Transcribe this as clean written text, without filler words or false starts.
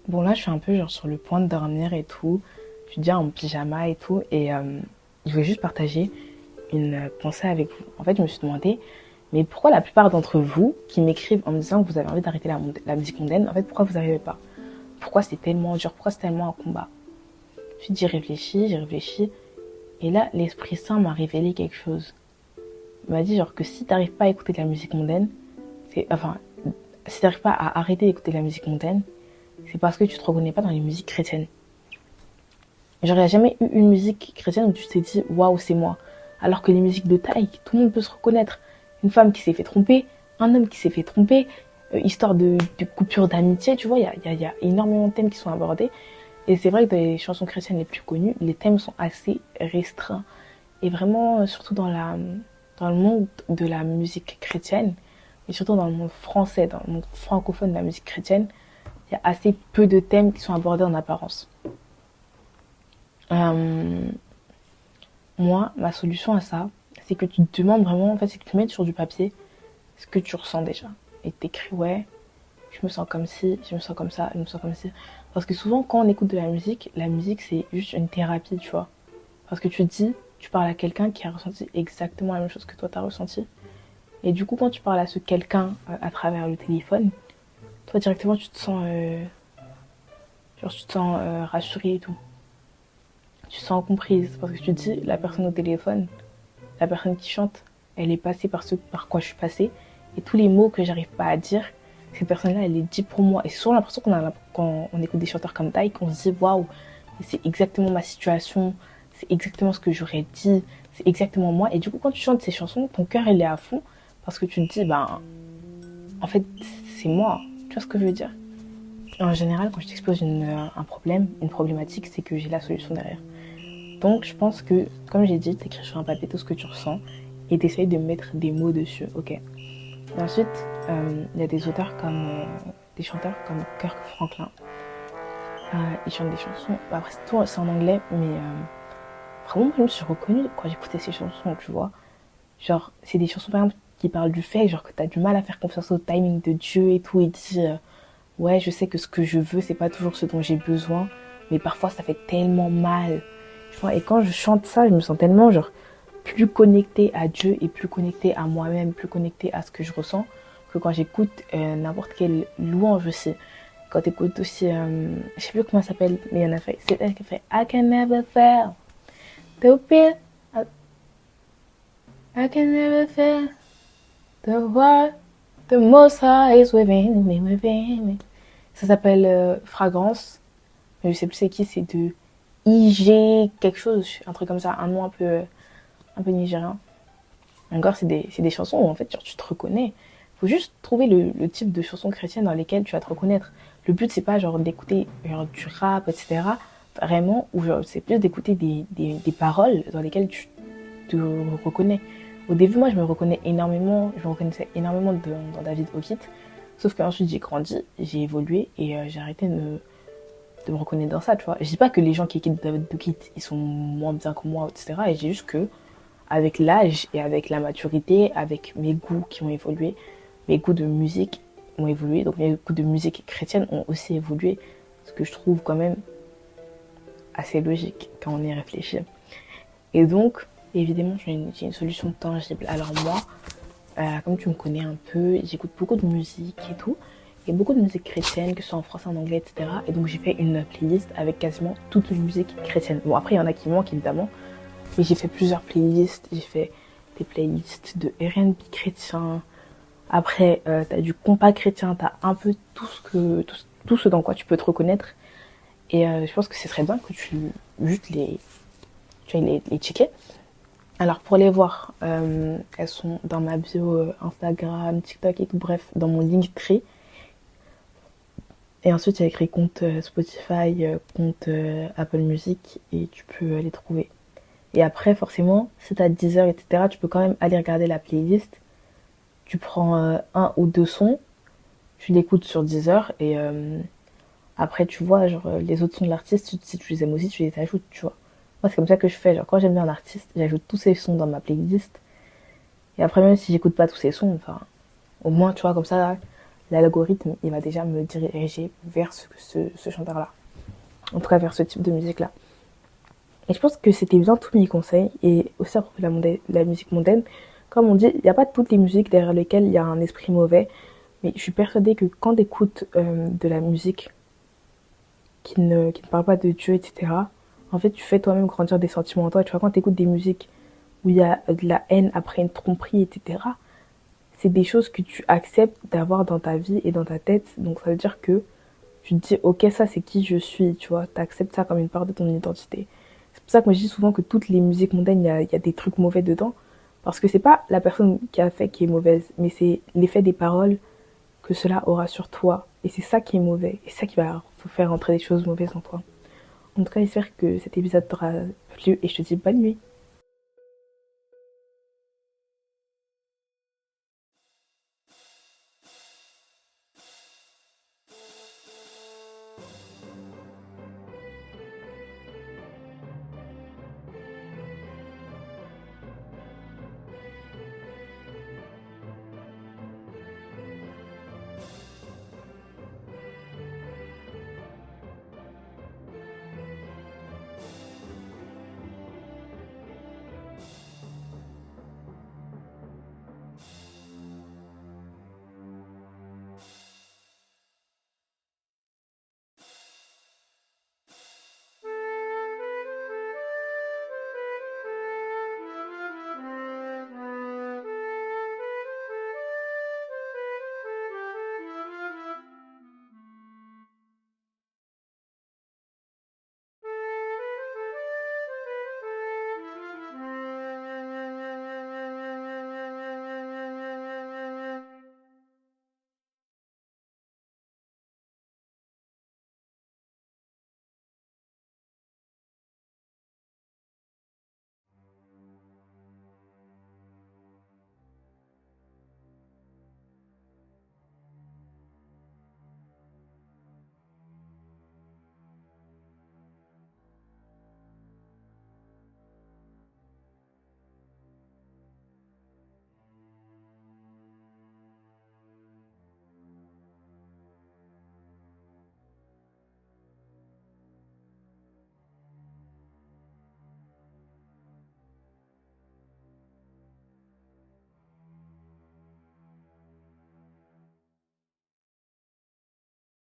Bon, là, je suis un peu genre sur le point de dormir et tout. Je suis déjà en pyjama et tout. Et je voulais juste partager une pensée avec vous. En fait, je me suis demandé, mais pourquoi la plupart d'entre vous qui m'écrivent en me disant que vous avez envie d'arrêter la musique mondaine, en fait, pourquoi vous n'arrivez pas? Pourquoi c'est tellement dur? Pourquoi c'est tellement un combat? Puis j'y réfléchis, j'y réfléchis. Et là, l'Esprit Saint m'a révélé quelque chose. Il m'a dit genre que si t'arrives pas à écouter de la musique mondaine, enfin, si t'arrives pas à arrêter d'écouter de la musique mondaine, c'est parce que tu te reconnais pas dans les musiques chrétiennes. Genre, il n'y a jamais eu une musique chrétienne où tu t'es dit waouh, c'est moi. Alors que les musiques de taille, tout le monde peut se reconnaître. Une femme qui s'est fait tromper, un homme qui s'est fait tromper, histoire de coupure d'amitié, tu vois, il y a énormément de thèmes qui sont abordés. Et c'est vrai que dans les chansons chrétiennes les plus connues, les thèmes sont assez restreints. Et vraiment, surtout dans le monde de la musique chrétienne, et surtout dans le monde français, dans le monde francophone de la musique chrétienne, il y a assez peu de thèmes qui sont abordés en apparence. Euh, Moi, ma solution à ça, c'est que tu te demandes vraiment, en fait, c'est que tu mettes sur du papier ce que tu ressens déjà. Et t'écris, ouais, je me sens comme ci, je me sens comme ça, je me sens comme ci. Parce que souvent, quand on écoute de la musique, c'est juste une thérapie, tu vois. Parce que tu te dis, tu parles à quelqu'un qui a ressenti exactement la même chose que toi, t'as ressenti. Et du coup, quand tu parles à ce quelqu'un à travers le téléphone, toi, directement, tu te sens rassuré et tout. Tu te sens comprise. Parce que tu te dis, la personne au téléphone, la personne qui chante, elle est passée par ce par quoi je suis passée. Et tous les mots que j'arrive pas à dire, cette personne-là, elle les dit pour moi. Et c'est souvent l'impression quand on écoute des chanteurs comme Taï, qu'on se dit waouh, c'est exactement ma situation, c'est exactement ce que j'aurais dit, c'est exactement moi. Et du coup, quand tu chantes ces chansons, ton cœur, il est à fond parce que tu te dis, ben, en fait, c'est moi. Tu vois ce que je veux dire? En général, quand je t'expose un problème, une problématique, c'est que j'ai la solution derrière. Donc, je pense que, comme j'ai dit, t'écris sur un papier tout ce que tu ressens et t'essayes de mettre des mots dessus, ok. Et ensuite, il y a des auteurs comme, des chanteurs comme Kirk Franklin. Ils chantent des chansons, après c'est en anglais, mais vraiment, moi, je me suis reconnue quand j'écoutais ces chansons, tu vois. Genre, c'est des chansons, par exemple, qui parlent du fait, genre, que t'as du mal à faire confiance au timing de Dieu et tout, et dit, ouais, je sais que ce que je veux, c'est pas toujours ce dont j'ai besoin, mais parfois ça fait tellement mal. Tu vois, et quand je chante ça, je me sens tellement, genre, plus connectée à Dieu et plus connectée à moi-même, plus connectée à ce que je ressens, que quand j'écoute n'importe quelle louange aussi. Quand t'écoutes aussi, je sais plus comment ça s'appelle, mais il y en a fait, c'est elle qui fait I can never fail, the beat, I can never fail, the word, the most high is within me, within me. Ça s'appelle Fragrance, mais je sais plus c'est qui, c'est de IG quelque chose, un truc comme ça, un nom un peu nigérien. Encore, c'est des chansons où en fait genre, tu te reconnais. Faut juste trouver le type de chansons chrétiennes dans lesquelles tu vas te reconnaître. Le but, c'est pas genre d'écouter genre, du rap, etc. Vraiment, ou genre, c'est plus d'écouter des paroles dans lesquelles tu te reconnais. Au début, moi, je me reconnais énormément, je me reconnaissais énormément dans David Okit. Sauf qu'ensuite, j'ai grandi, j'ai évolué et j'ai arrêté de me reconnaître dans ça, tu vois. Je dis pas que les gens qui écoutent David Okit, ils sont moins bien que moi, etc. Et j'ai juste que avec l'âge et avec la maturité, avec mes goûts qui ont évolué, mes goûts de musique ont évolué, donc mes goûts de musique chrétienne ont aussi évolué, ce que je trouve quand même assez logique quand on y réfléchit. Et donc, évidemment, j'ai une solution tangible. Alors moi, comme tu me connais un peu, j'écoute beaucoup de musique et tout, et beaucoup de musique chrétienne, que ce soit en français, en anglais, etc. Et donc j'ai fait une playlist avec quasiment toutes les musiques chrétiennes. Bon, après, il y en a qui manquent, évidemment, mais j'ai fait plusieurs playlists. J'ai fait des playlists de R&B chrétien. Après, t'as du compas chrétien. T'as un peu tout ce dans quoi tu peux te reconnaître. Et je pense que ce serait bien que juste tu ailles les checker. Alors pour les voir, elles sont dans ma bio Instagram, TikTok et tout. Bref, dans mon Linktree. Et ensuite, il y a écrit compte Spotify, compte Apple Music. Et tu peux les trouver. Et après, forcément, si t'as 10 heures, etc., tu peux quand même aller regarder la playlist. Tu prends un ou deux sons, tu l'écoutes sur 10 heures, et après, tu vois, genre, les autres sons de l'artiste, si tu les aimes aussi, tu les ajoutes, tu vois. Moi, c'est comme ça que je fais. Genre, quand j'aime bien un artiste, j'ajoute tous ses sons dans ma playlist. Et après, même si j'écoute pas tous ses sons, enfin, au moins, tu vois, comme ça, l'algorithme, il va déjà me diriger vers ce chanteur-là. En tout cas, vers ce type de musique-là. Et je pense que c'était bien tous mes conseils. Et aussi à propos de la musique mondaine, comme on dit, il n'y a pas toutes les musiques derrière lesquelles il y a un esprit mauvais. Mais je suis persuadée que quand tu écoutes de la musique qui ne parle pas de Dieu, etc., en fait, tu fais toi-même grandir des sentiments en toi. Tu vois, quand tu écoutes des musiques où il y a de la haine après une tromperie, etc., c'est des choses que tu acceptes d'avoir dans ta vie et dans ta tête. Donc ça veut dire que tu te dis, ok, ça c'est qui je suis, tu vois, tu acceptes ça comme une part de ton identité. C'est pour ça que moi je dis souvent que toutes les musiques mondaines, il y a des trucs mauvais dedans. Parce que c'est pas la personne qui a fait qui est mauvaise, mais c'est l'effet des paroles que cela aura sur toi. Et c'est ça qui est mauvais. Et c'est ça qui va faire entrer des choses mauvaises en toi. En tout cas, j'espère que cet épisode t'aura plu et je te dis bonne nuit.